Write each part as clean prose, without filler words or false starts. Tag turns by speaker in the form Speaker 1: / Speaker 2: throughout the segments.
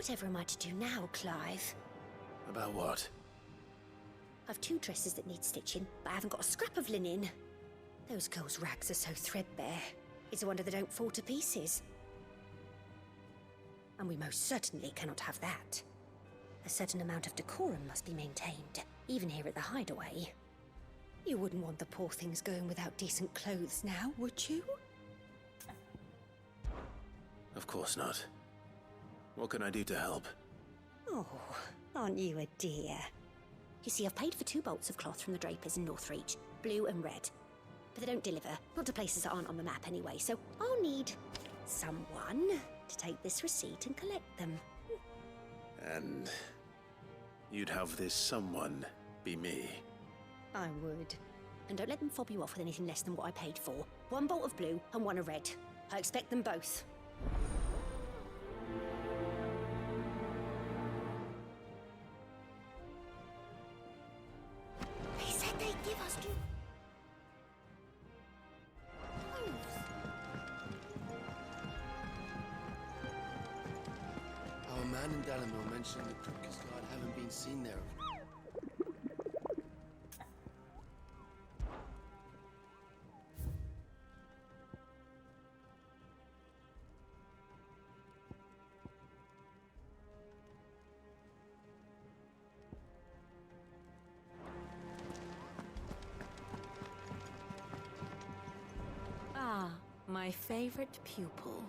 Speaker 1: Whatever am I to do now, Clive?
Speaker 2: About what?
Speaker 1: I've 2 dresses that need stitching, but I haven't got a scrap of linen. Those girls' rags are so threadbare. It's a wonder they don't fall to pieces. And we most certainly cannot have that. A certain amount of decorum must be maintained, even here at the Hideaway. You wouldn't want the poor things going without decent clothes now, would you?
Speaker 2: Of course not. What can I do to help?
Speaker 1: Oh, aren't you a dear? You see, I've paid for 2 bolts of cloth from the drapers in Northreach, blue and red. But they don't deliver, not to places that aren't on the map anyway, so I'll need someone to take this receipt and collect them.
Speaker 2: And you'd have this someone be me?
Speaker 1: I would. And don't let them fob you off with anything less than what I paid for. 1 bolt of blue and 1 of red. I expect them both. They said they'd give us 2.
Speaker 3: Our man in Dalamil mentioned the Crook's Guard haven't been seen there.
Speaker 4: Ah, my favorite pupil.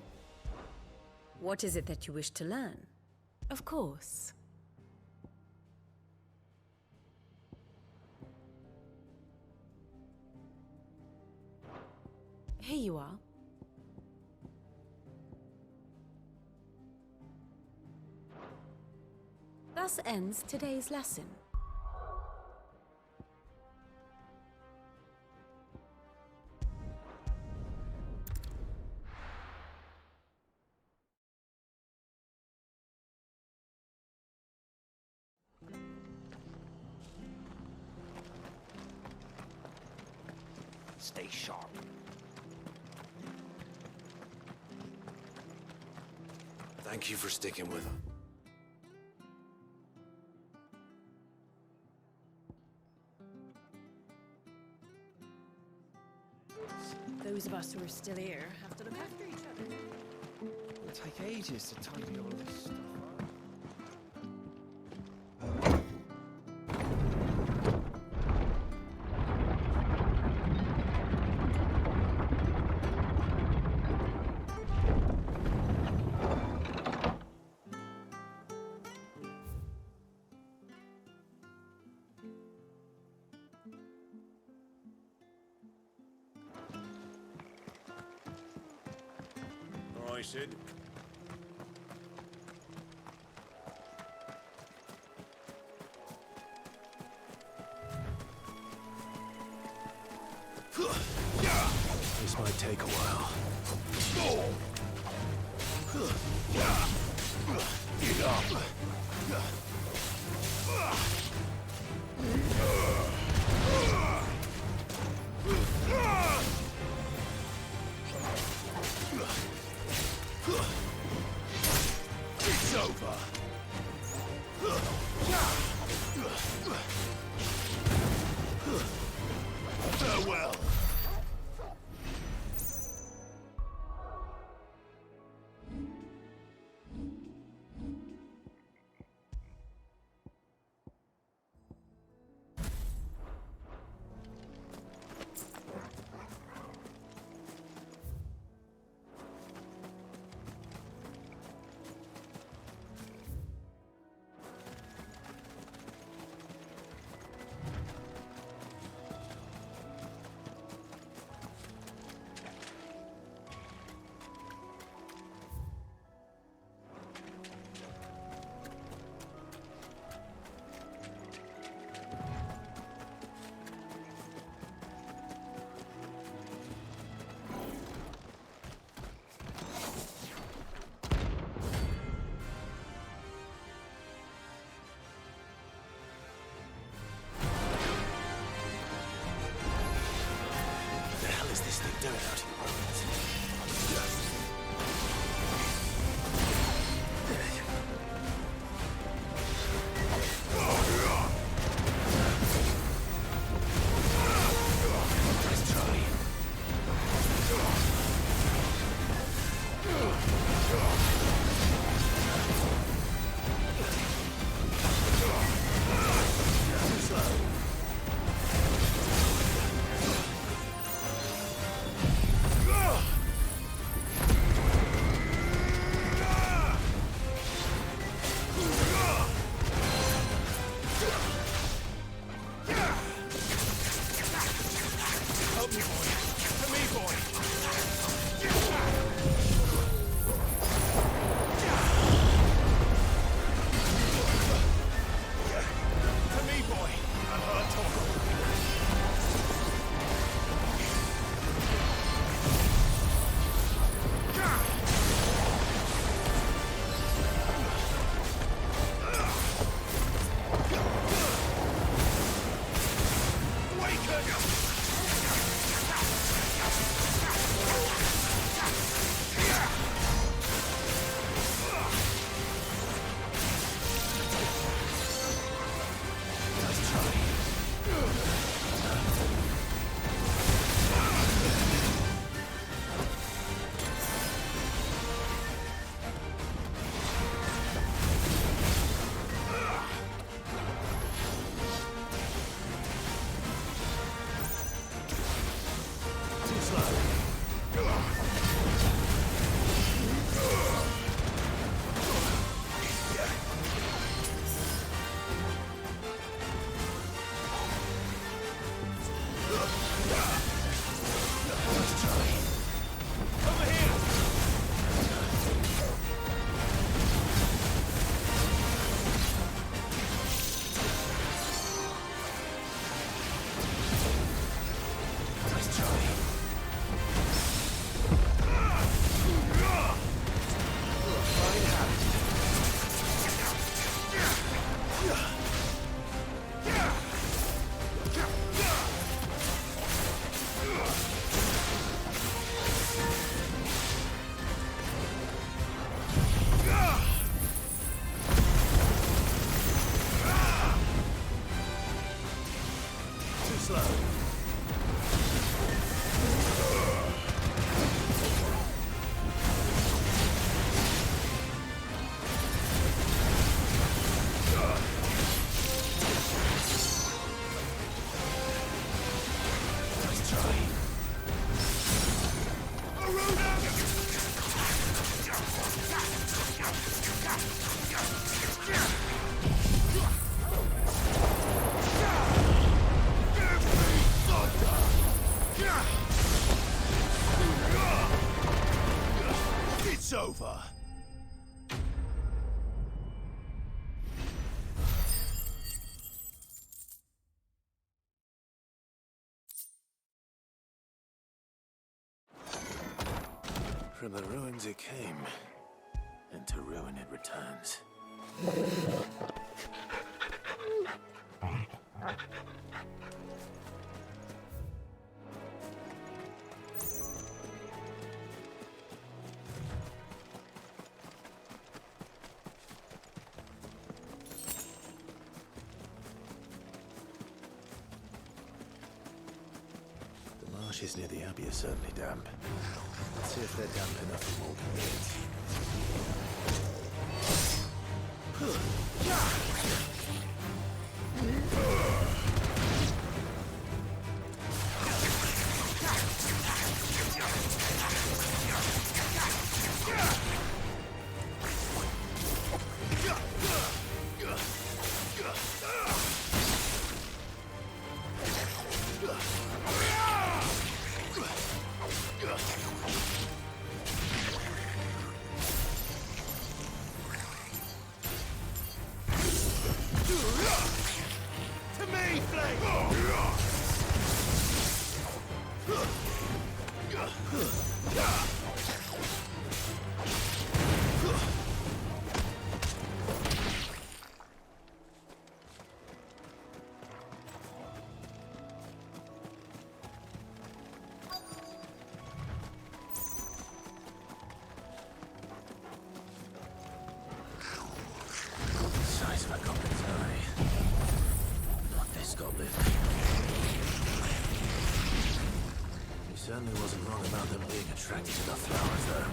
Speaker 4: What is it that you wish to learn? Of course. Here you are. Thus ends today's lesson.
Speaker 5: Stay sharp.
Speaker 2: Thank you for sticking with him.
Speaker 4: Those of us who are still here have to look after each other.
Speaker 3: It'll take ages to tidy all this stuff up.
Speaker 2: I said. This might take a while. Get up. It's over. Farewell. Down out here. From the ruins it came, and to ruin it returns. The marshes near the Abbey are certainly damp. Let's see if they're damp enough for walking kids. Size of a goblin's eye. Not this goblin. He certainly wasn't wrong about them being attracted to the flowers, though.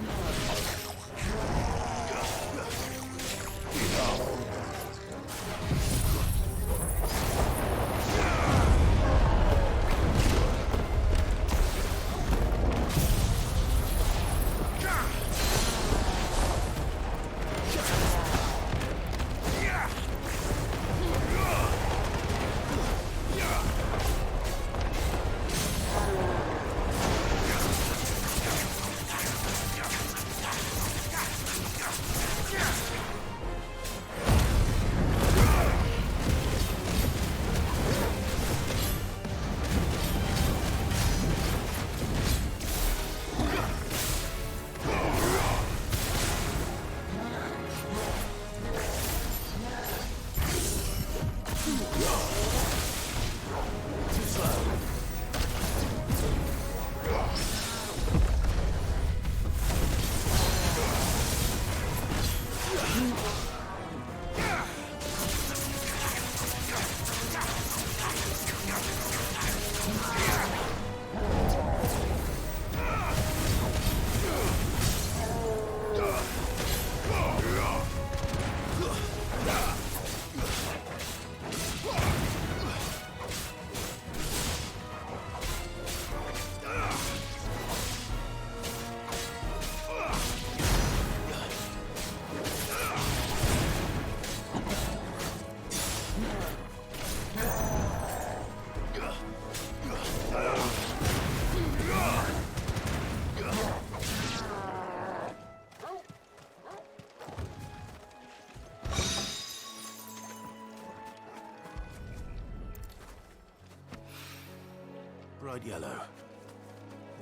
Speaker 2: Bright yellow.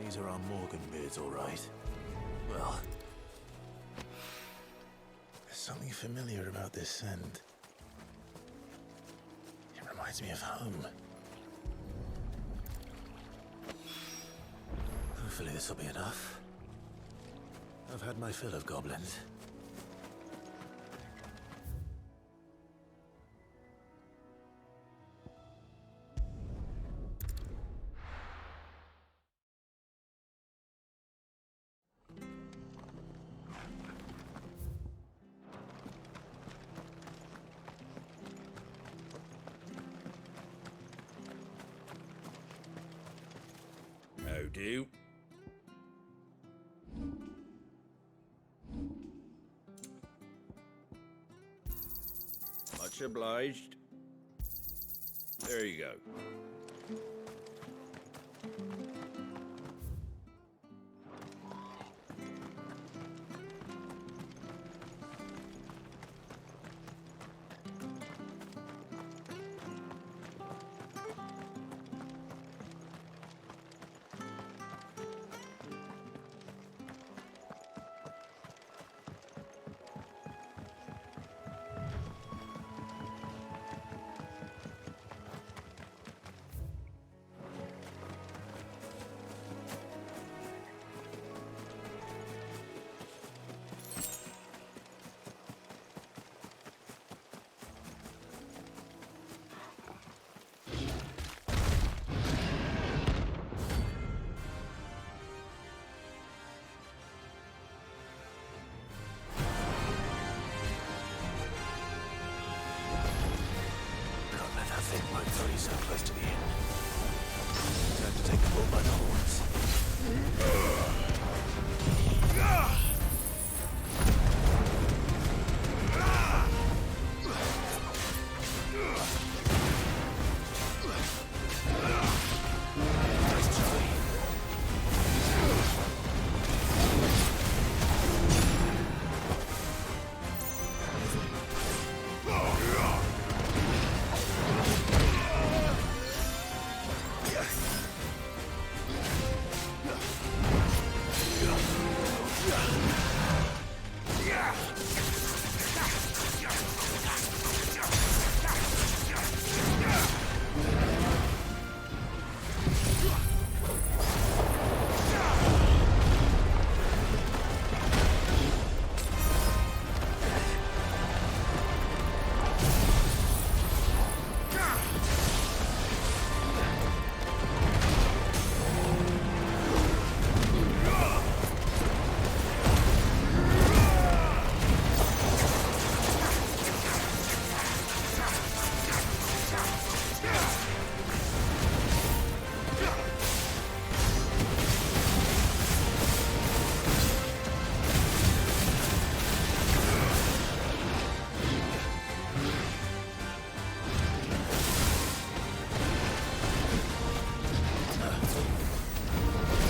Speaker 2: These are our Morgan beards, all right. Well, there's something familiar about this scent. It reminds me of home. Hopefully this will be enough. I've had my fill of goblins.
Speaker 5: How do? Much obliged. There you go.
Speaker 2: so close to the end. Time to take the bull by the horns.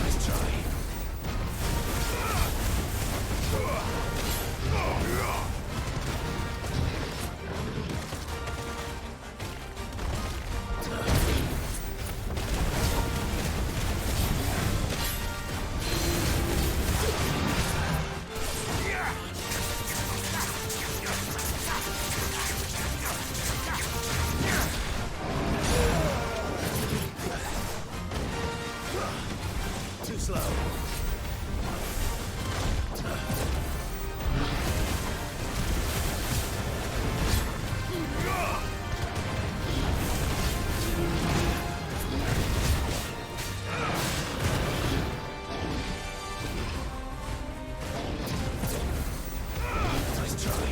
Speaker 2: Nice try. Too slow. Nice try.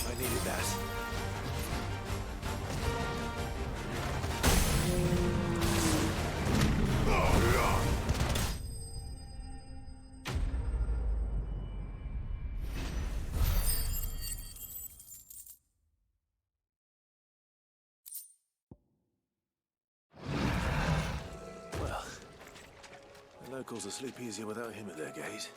Speaker 2: I needed that. Well, the locals will sleep easier without him at their gate.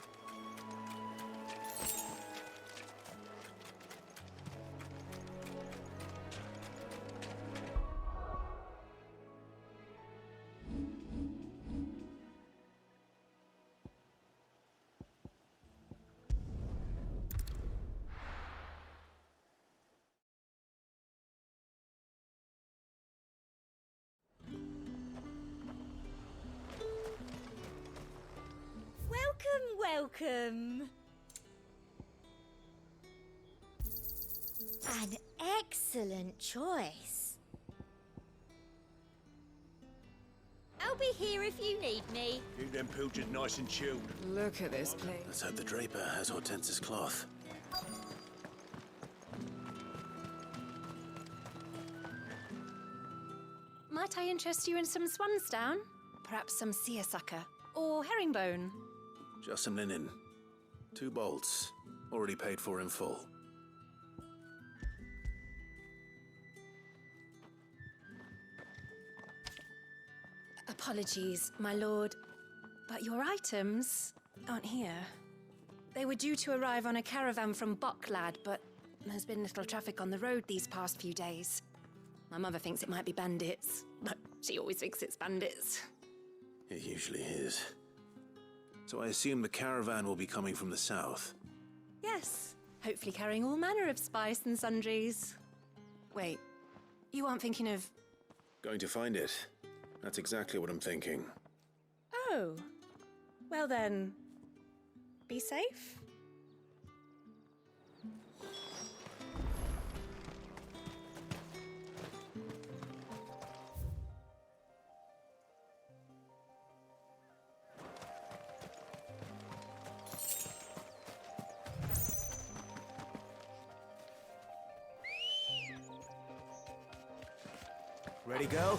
Speaker 6: Welcome. An excellent choice.
Speaker 1: be here if you need me.
Speaker 5: Keep them pilchers nice and chilled.
Speaker 4: Look at this place.
Speaker 2: Let's hope the Draper has Hortense's cloth.
Speaker 4: Might I interest you in some swansdown? Perhaps some seersucker or herringbone?
Speaker 2: Just some linen. 2 bolts. Already paid for in full.
Speaker 4: Apologies, my lord, but your items aren't here. They were due to arrive on a caravan from Boklad, but there's been little traffic on the road these past few days. My mother thinks it might be bandits, but she always thinks it's bandits.
Speaker 2: It usually is. So I assume the caravan will be coming from the south.
Speaker 4: Yes, hopefully carrying all manner of spice and sundries. Wait, you aren't thinking of...
Speaker 2: Going to find it. That's exactly what I'm thinking.
Speaker 4: Oh, well then, be safe.
Speaker 2: Ready, girl?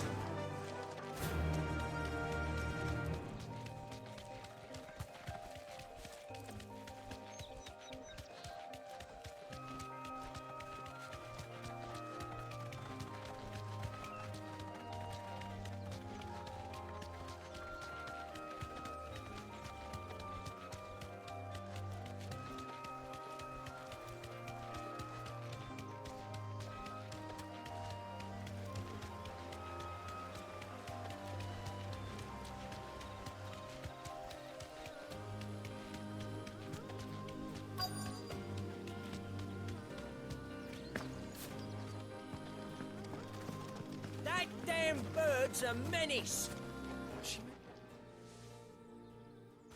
Speaker 6: That damn bird's a menace.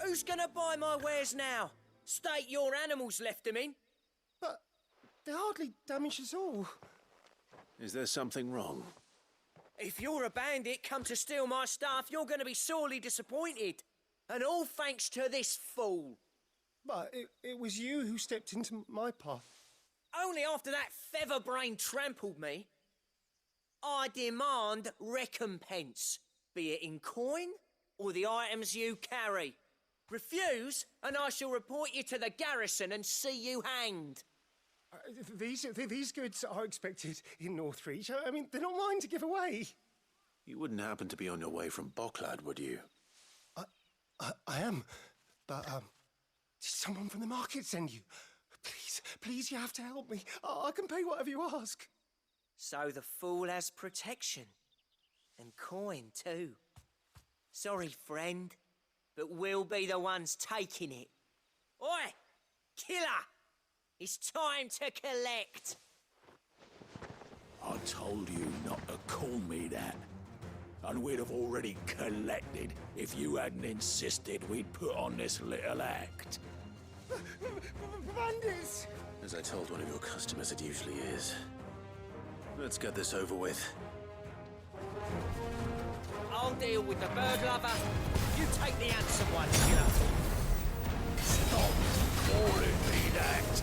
Speaker 6: Who's gonna buy my wares now? State your animals left them in.
Speaker 3: But they hardly damaged us all.
Speaker 2: Is there something wrong?
Speaker 6: If you're a bandit come to steal my stuff, you're gonna be sorely disappointed. And all thanks to this fool.
Speaker 3: But it was you who stepped into my path.
Speaker 6: Only after that featherbrain trampled me. I demand recompense, be it in coin or the items you carry. Refuse, and I shall report you to the garrison and see you hanged.
Speaker 3: These goods are expected in Northreach. I mean, they're not mine to give away.
Speaker 2: You wouldn't happen to be on your way from Boklad, would you?
Speaker 3: I am, but did someone from the market send you? Please, you have to help me. I can pay whatever you ask.
Speaker 6: So the fool has protection. And coin, too. Sorry, friend, but we'll be the ones taking it. Oi! Killer! It's time to collect!
Speaker 7: I told you not to call me that. And we'd have already collected if you hadn't insisted we'd put on this little act.
Speaker 3: Bandits!
Speaker 2: As I told one of your customers, it usually is. Let's get this over with.
Speaker 6: I'll deal with the bird lover. You take the handsome one, killer.
Speaker 7: Stop calling me that!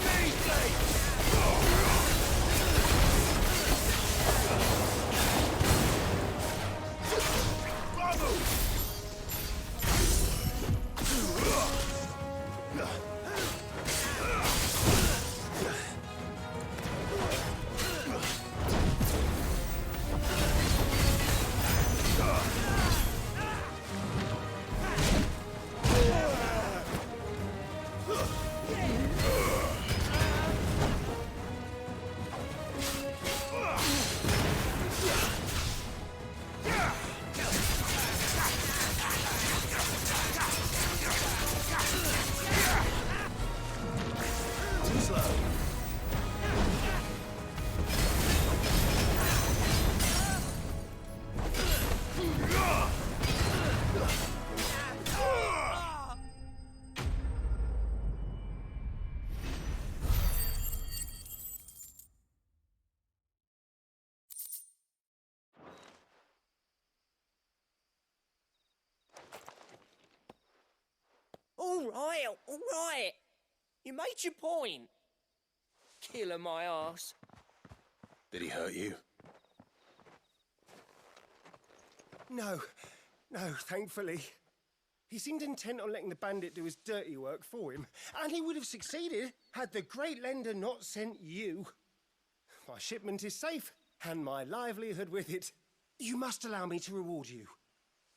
Speaker 6: Amazing! All right. You made your point. Killing my ass.
Speaker 2: Did he hurt you?
Speaker 3: No, thankfully. He seemed intent on letting the bandit do his dirty work for him, and he would have succeeded had the great lender not sent you. My shipment is safe, and my livelihood with it. You must allow me to reward you.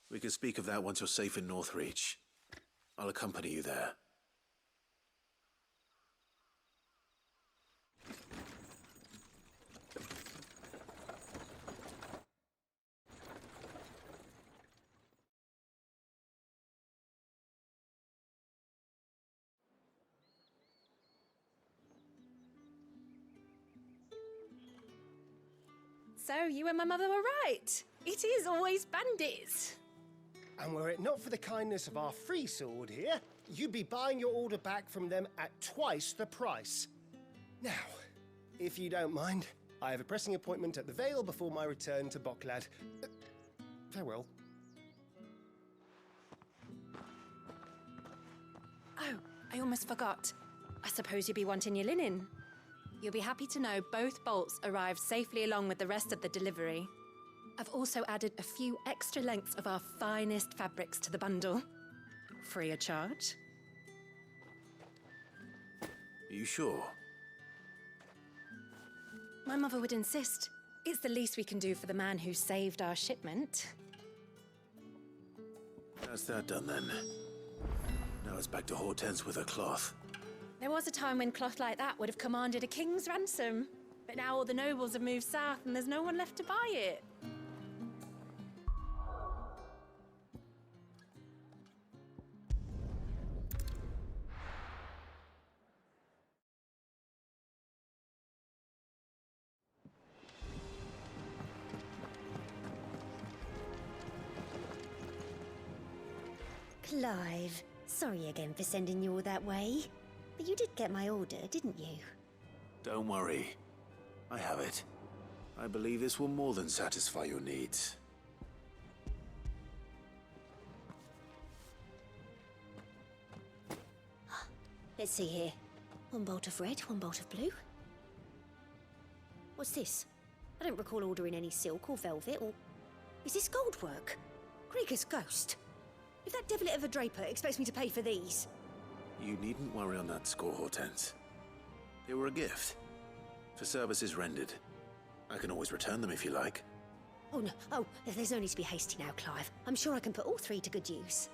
Speaker 2: We can speak of that once you're safe in Northreach. I'll accompany you there.
Speaker 4: So, you and my mother were right. It is always bandits.
Speaker 3: And were it not for the kindness of our free sword here, you'd be buying your order back from them at twice the price. Now, if you don't mind, I have a pressing appointment at the Vale before my return to Boklad. Farewell.
Speaker 4: Oh, I almost forgot. I suppose you'll be wanting your linen. You'll be happy to know both bolts arrived safely along with the rest of the delivery. I've also added a few extra lengths of our finest fabrics to the bundle. Free of charge.
Speaker 2: Are you sure?
Speaker 4: My mother would insist. It's the least we can do for the man who saved our shipment.
Speaker 2: That's that done then. Now it's back to Hortense with her cloth.
Speaker 4: There was a time when cloth like that would have commanded a king's ransom. But now all the nobles have moved south and there's no one left to buy it.
Speaker 1: Clive, sorry again for sending you all that way. But you did get my order, didn't you?
Speaker 2: Don't worry. I have it. I believe this will more than satisfy your needs.
Speaker 1: Let's see here. One bolt of red, one bolt of blue. What's this? I don't recall ordering any silk or velvet or... Is this gold work? Krieger's ghost. If that devilet of a draper expects me to pay for these...
Speaker 2: You needn't worry on that score, Hortense. They were a gift. For services rendered. I can always return them if you like.
Speaker 1: Oh, no. Oh, there's no need to be hasty now, Clive. I'm sure I can put all three to good use.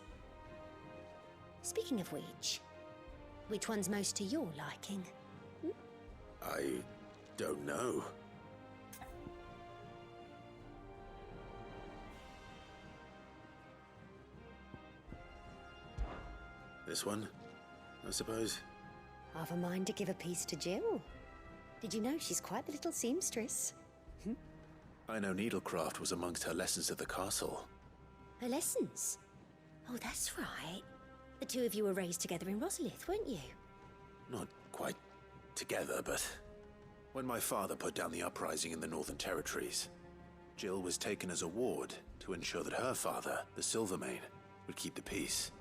Speaker 1: Speaking of which one's most to your liking?
Speaker 2: I don't know. This one, I suppose.
Speaker 1: I've a mind to give a piece to Jill. Did you know she's quite the little seamstress?
Speaker 2: I know needlecraft was amongst her lessons at the castle.
Speaker 1: Her lessons? Oh, that's right. The two of you were raised together in Rosalith, weren't you?
Speaker 2: Not quite together, but when my father put down the uprising in the Northern Territories, Jill was taken as a ward to ensure that her father, the Silvermane, would keep the peace.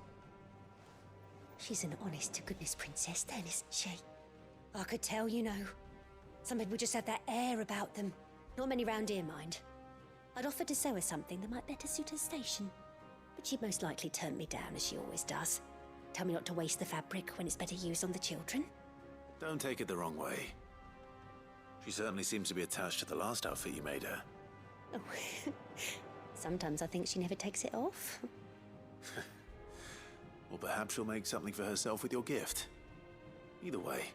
Speaker 1: She's an honest-to-goodness princess then, isn't she? I could tell, you know. Some people just have that air about them. Not many round here, mind. I'd offered to sew her something that might better suit her station. But she'd most likely turn me down, as she always does. Tell me not to waste the fabric when it's better used on the children.
Speaker 2: Don't take it the wrong way. She certainly seems to be attached to the last outfit you made her.
Speaker 1: Oh, sometimes I think she never takes it off.
Speaker 2: Or perhaps she'll make something for herself with your gift. Either way,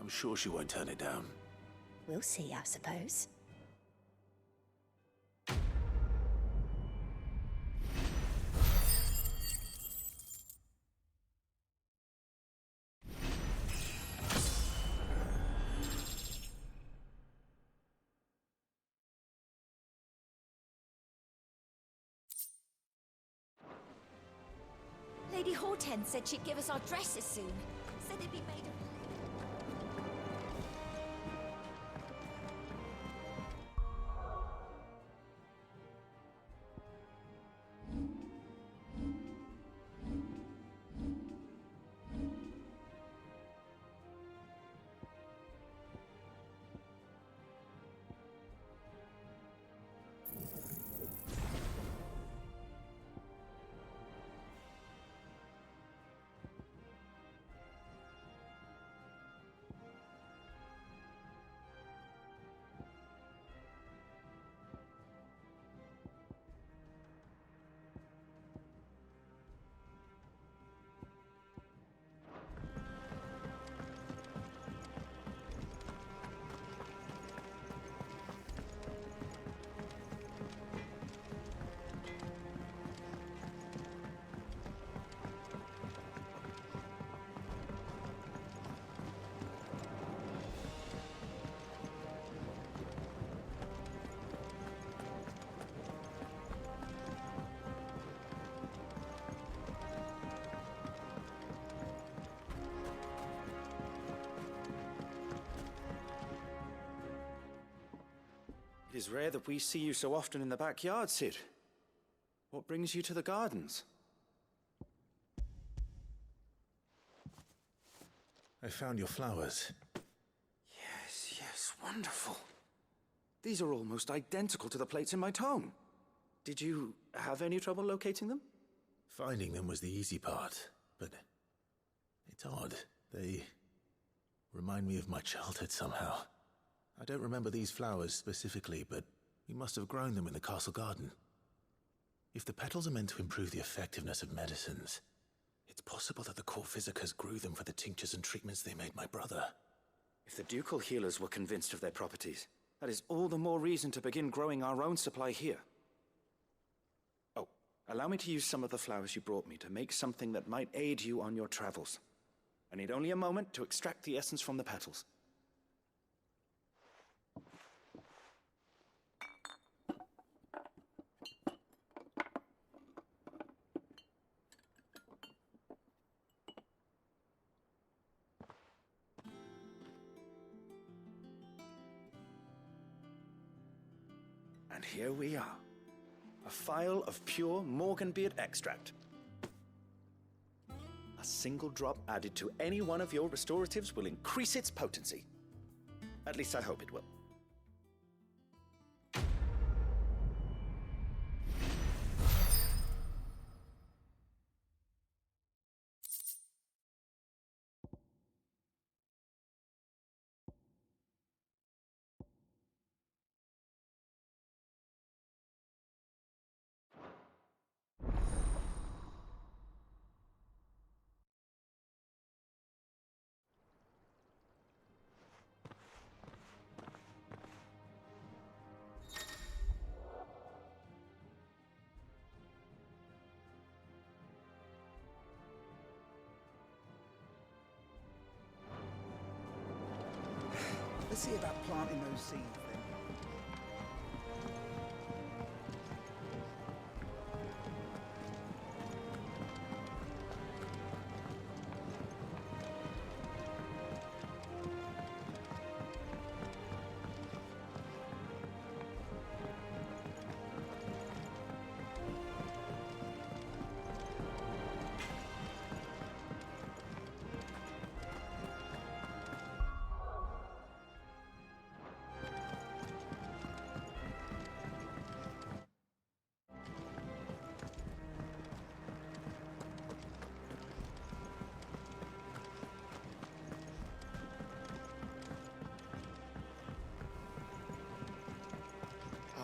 Speaker 2: I'm sure she won't turn it down.
Speaker 1: We'll see, I suppose.
Speaker 8: Lady Hortense said she'd give us our dresses soon. Said they'd be made of...
Speaker 9: It is rare that we see you so often in the backyard, Sid. What brings you to the gardens?
Speaker 2: I found your flowers.
Speaker 9: Yes, wonderful. These are almost identical to the plates in my tome. Did you have any trouble locating them?
Speaker 2: Finding them was the easy part, but it's odd. They remind me of my childhood somehow. I don't remember these flowers specifically, but we must have grown them in the castle garden. If the petals are meant to improve the effectiveness of medicines, it's possible that the court physicers grew them for the tinctures and treatments they made my brother.
Speaker 9: If the ducal healers were convinced of their properties, that is all the more reason to begin growing our own supply here. Oh, allow me to use some of the flowers you brought me to make something that might aid you on your travels. I need only a moment to extract the essence from the petals. And here we are. A phial of pure Morganbeard extract. A single drop added to any one of your restoratives will increase its potency. At least I hope it will.
Speaker 10: Let's see about planting those seeds then.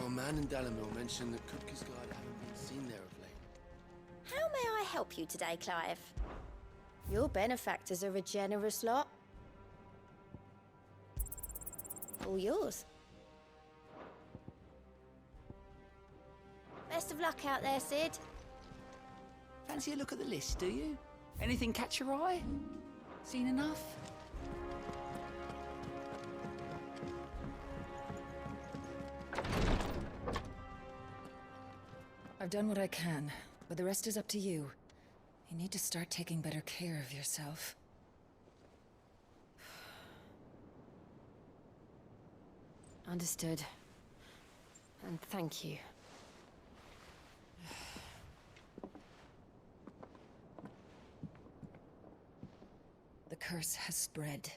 Speaker 11: Our man in Dalamil mentioned that Kupka's guard haven't been seen there of late.
Speaker 1: How may I help you today, Clive? Your benefactors are a generous lot. All yours. Best of luck out there, Sid.
Speaker 10: Fancy a look at the list, do you? Anything catch your eye? Seen enough?
Speaker 12: I've done what I can, but the rest is up to you. You need to start taking better care of yourself.
Speaker 4: Understood. And thank you.
Speaker 12: The curse has spread.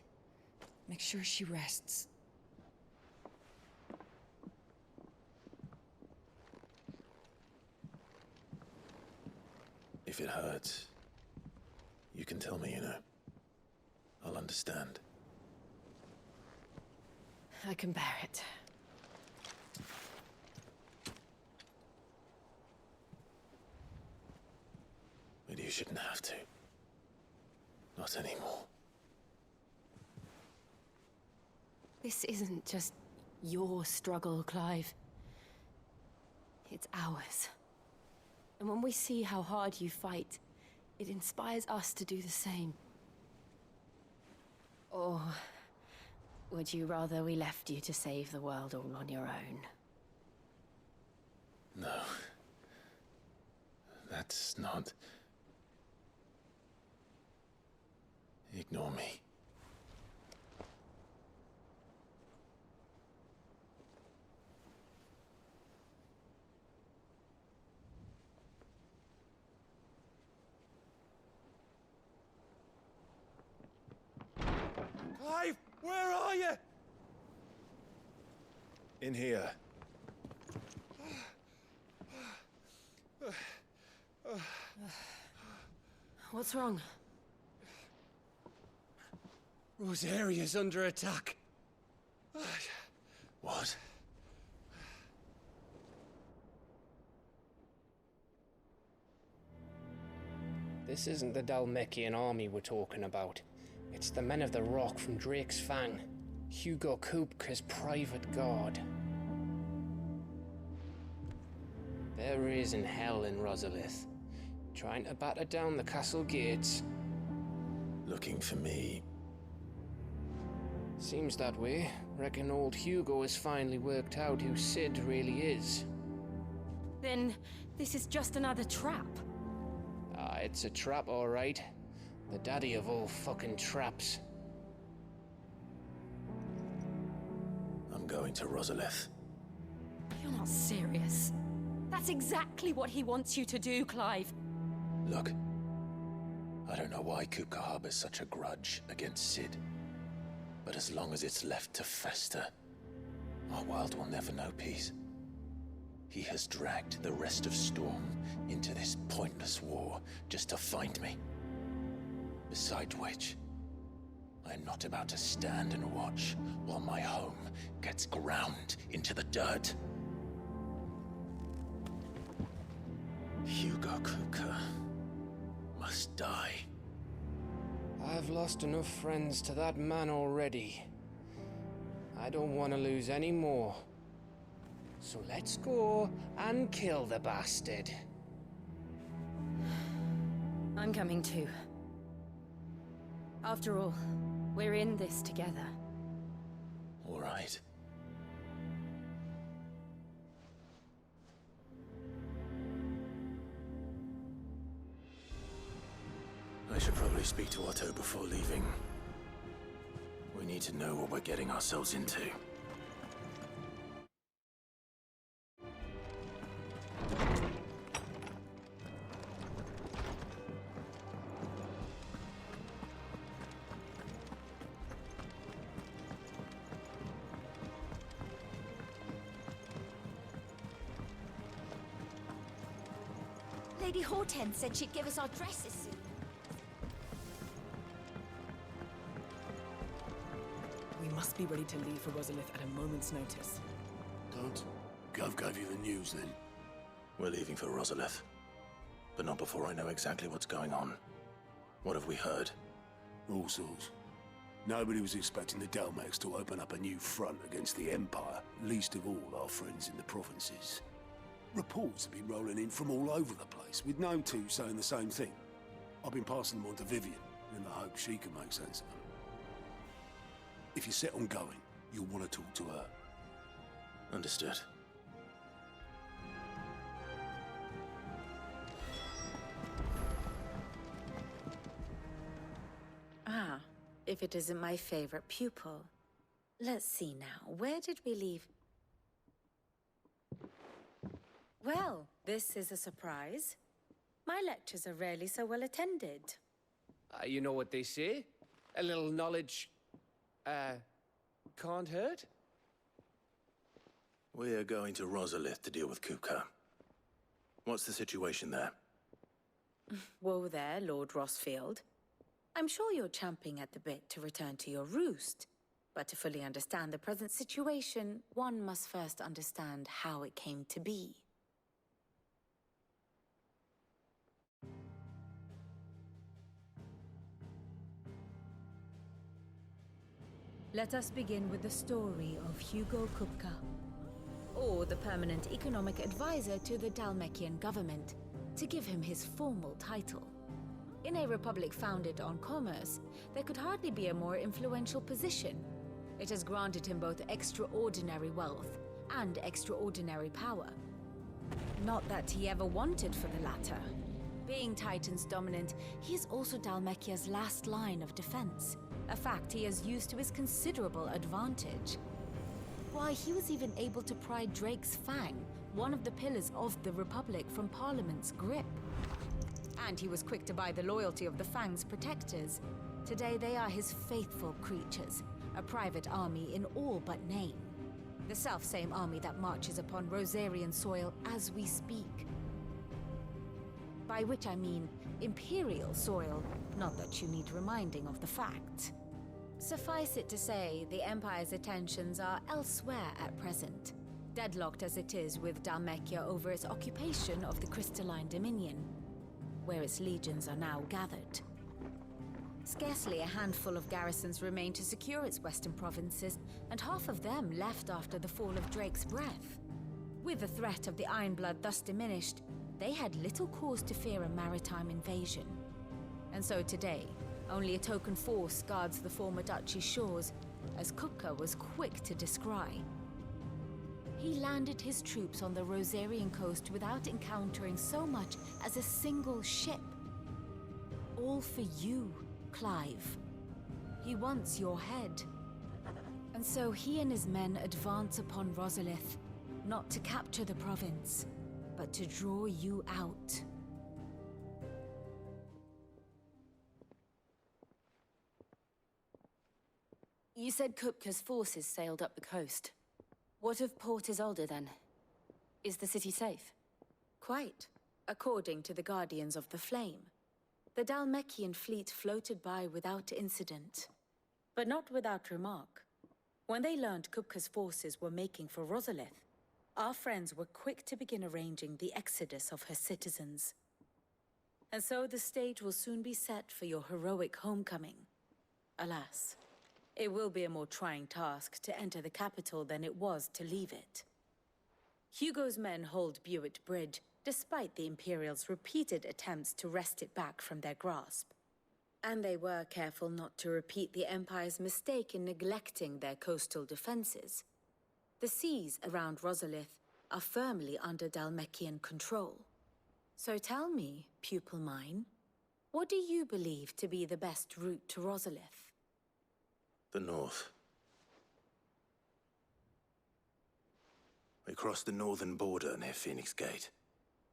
Speaker 12: Make sure she rests.
Speaker 2: If it hurts, you can tell me, you know. I'll understand.
Speaker 4: I can bear it.
Speaker 2: But you shouldn't have to. Not anymore.
Speaker 4: This isn't just your struggle, Clive. It's ours. And when we see how hard you fight, it inspires us to do the same. Or would you rather we left you to save the world all on your own?
Speaker 2: No. That's not... Ignore me.
Speaker 3: Where are you?
Speaker 2: In here.
Speaker 4: What's wrong?
Speaker 3: Rosaria's under attack.
Speaker 2: What?
Speaker 13: This isn't the Dalmekian army we're talking about. It's the men of the Rock from Drake's Fang. Hugo Kupka's private guard. There is in hell in Rosalith, trying to batter down the castle gates.
Speaker 2: Looking for me.
Speaker 13: Seems that way. Reckon old Hugo has finally worked out who Sid really is.
Speaker 4: Then this is just another trap.
Speaker 13: Ah, it's a trap, all right. The daddy of all fucking traps.
Speaker 2: I'm going to Rosalith.
Speaker 4: You're not serious. That's exactly what he wants you to do, Clive.
Speaker 2: Look, I don't know why Kupka harbors such a grudge against Sid. But as long as it's left to fester, our world will never know peace. He has dragged the rest of Storm into this pointless war just to find me. Besides which, I am not about to stand and watch while my home gets ground into the dirt. Hugo Kupka must die.
Speaker 13: I've lost enough friends to that man already. I don't want to lose any more. So let's go and kill the bastard.
Speaker 4: I'm coming too. After all, we're in this together.
Speaker 2: All right. I should probably speak to Otto before leaving. We need to know what we're getting ourselves into.
Speaker 8: Lady Hortense said she'd give us our dresses soon.
Speaker 14: We must be ready to leave for Rosalith at a moment's notice.
Speaker 11: Don't. Gov gave you the news then.
Speaker 2: We're leaving for Rosalith. But not before I know exactly what's going on. What have we heard?
Speaker 11: All sorts. Nobody was expecting the Dalmex to open up a new front against the Empire, least of all our friends in the provinces. Reports have been rolling in from all over the place, with no two saying the same thing. I've been passing them on to Vivian, in the hope she can make sense of them. If you're set on going, you'll want to talk to her.
Speaker 2: Understood.
Speaker 15: Ah, if it isn't my favorite pupil. Let's see now, where did we leave? Well, this is a surprise. My lectures are rarely so well attended.
Speaker 13: You know what they say? A little knowledge, can't hurt?
Speaker 2: We are going to Rosalith to deal with Kupka. What's the situation there?
Speaker 15: Whoa there, Lord Rossfield. I'm sure you're champing at the bit to return to your roost. But to fully understand the present situation, one must first understand how it came to be.
Speaker 16: Let us begin with the story of Hugo Kupka.
Speaker 15: Or the permanent economic advisor to the Dalmekian government, to give him his formal title. In a republic founded on commerce, there could hardly be a more influential position. It has granted him both extraordinary wealth and extraordinary power. Not that he ever wanted for the latter. Being Titan's dominant, he is also Dalmekia's last line of defense, a fact he has used to his considerable advantage. Why, he was even able to pry Drake's Fang, one of the pillars of the Republic, from Parliament's grip. And he was quick to buy the loyalty of the Fang's protectors. Today they are his faithful creatures, a private army in all but name. The self-same army that marches upon Rosarian soil as we speak. By which I mean Imperial soil, not that you need reminding of the fact. Suffice it to say, the Empire's attentions are elsewhere at present, deadlocked as it is with Dhalmekia over its occupation of the Crystalline Dominion, where its legions are now gathered. Scarcely a handful of garrisons remain to secure its western provinces, and half of them left after the fall of Drake's Breath. With the threat of the Ironblood thus diminished, they had little cause to fear a maritime invasion. And so today, only a token force guards the former duchy's shores, as Kupka was quick to descry. He landed his troops on the Rosarian coast without encountering so much as a single ship. All for you, Clive. He wants your head. And so he and his men advance upon Rosalith, not to capture the province, but to draw you out.
Speaker 17: You said Kupka's forces sailed up the coast. What of Port Isolde, then? Is the city safe?
Speaker 15: Quite, according to the Guardians of the Flame. The Dhalmekian fleet floated by without incident. But not without remark. When they learned Kupka's forces were making for Rosalith, our friends were quick to begin arranging the exodus of her citizens. And so the stage will soon be set for your heroic homecoming. Alas, it will be a more trying task to enter the capital than it was to leave it. Hugo's men hold Buett Bridge, despite the Imperials' repeated attempts to wrest it back from their grasp. And they were careful not to repeat the Empire's mistake in neglecting their coastal defenses. The seas around Rosalith are firmly under Dhalmekian control. So tell me, pupil mine, what do you believe to be the best route to Rosalith?
Speaker 2: The north. We cross the northern border near Phoenix Gate.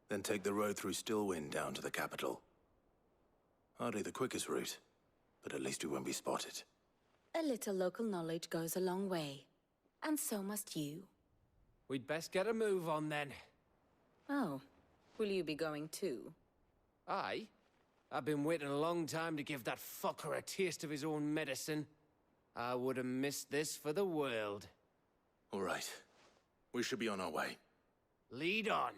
Speaker 2: Then take the road through Stillwind down to the capital. Hardly the quickest route, but at least we won't be spotted.
Speaker 15: A little local knowledge goes a long way. And so must you.
Speaker 13: We'd best get a move on then.
Speaker 15: Oh, will you be going too?
Speaker 13: Aye. I've been waiting a long time to give that fucker a taste of his own medicine. I would have missed this for the world.
Speaker 2: All right. We should be on our way.
Speaker 13: Lead on.